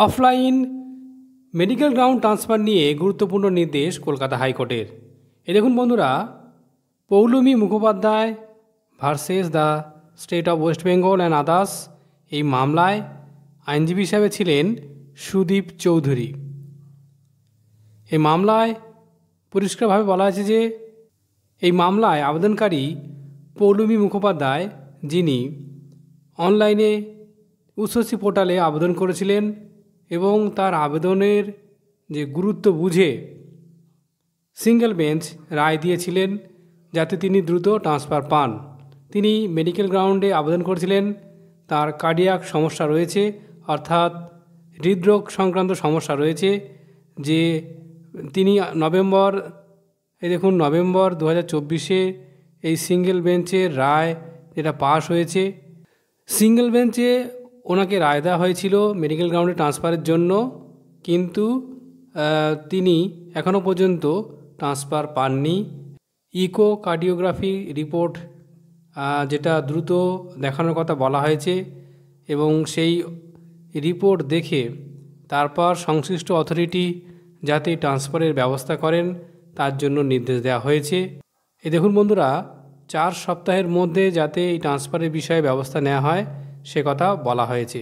Offline medical ground transfer নিয়ে গুরুত্বপূর্ণ নির্দেশ কলকাতা হাইকোর্টের। এই দেখুন বন্ধুরা, Paulami Mukhopadhyay versus the state of West Bengal and others, এই মামলায় আইনজীবী হিসাবে ছিলেন সুদীপ চৌধুরী। এই মামলায় পরিষ্কারভাবে বলা আছে যে এই মামলায় আবেদনকারী পৌলমী মুখোপাধ্যায়, যিনি অনলাইনে উচ্চশিক্ষা পোর্টালে আবেদন করেছিলেন এবং তার আবেদনের যে গুরুত্ব বুঝে সিঙ্গেল বেঞ্চ রায় দিয়েছিলেন যাতে তিনি দ্রুত ট্রান্সফার পান। তিনি মেডিকেল গ্রাউন্ডে আবেদন করেছিলেন, তার কার্ডিয়াক সমস্যা রয়েছে, অর্থাৎ হৃদরোগ সংক্রান্ত সমস্যা রয়েছে, যে তিনি নভেম্বর 2024 এই সিঙ্গেল বেঞ্চের রায় যেটা পাশ হয়েছে, সিঙ্গেল বেঞ্চে ওনাকে রায় দেওয়া হয়েছিল মেডিকেল গ্রাউন্ডে ট্রান্সফারের জন্য, কিন্তু তিনি এখনও পর্যন্ত ট্রান্সফার পাননি। ইকোকার্ডিওগ্রাফি রিপোর্ট যেটা দ্রুত দেখানোর কথা বলা হয়েছে এবং সেই রিপোর্ট দেখে তারপর সংশ্লিষ্ট অথরিটি যাতে ট্রান্সফারের ব্যবস্থা করেন তার জন্য নির্দেশ দেওয়া হয়েছে। এই দেখুন বন্ধুরা, 4 সপ্তাহের মধ্যে যাতে এই ট্রান্সফারের বিষয়ে ব্যবস্থা নেওয়া হয় সে কথা বলা হয়েছে।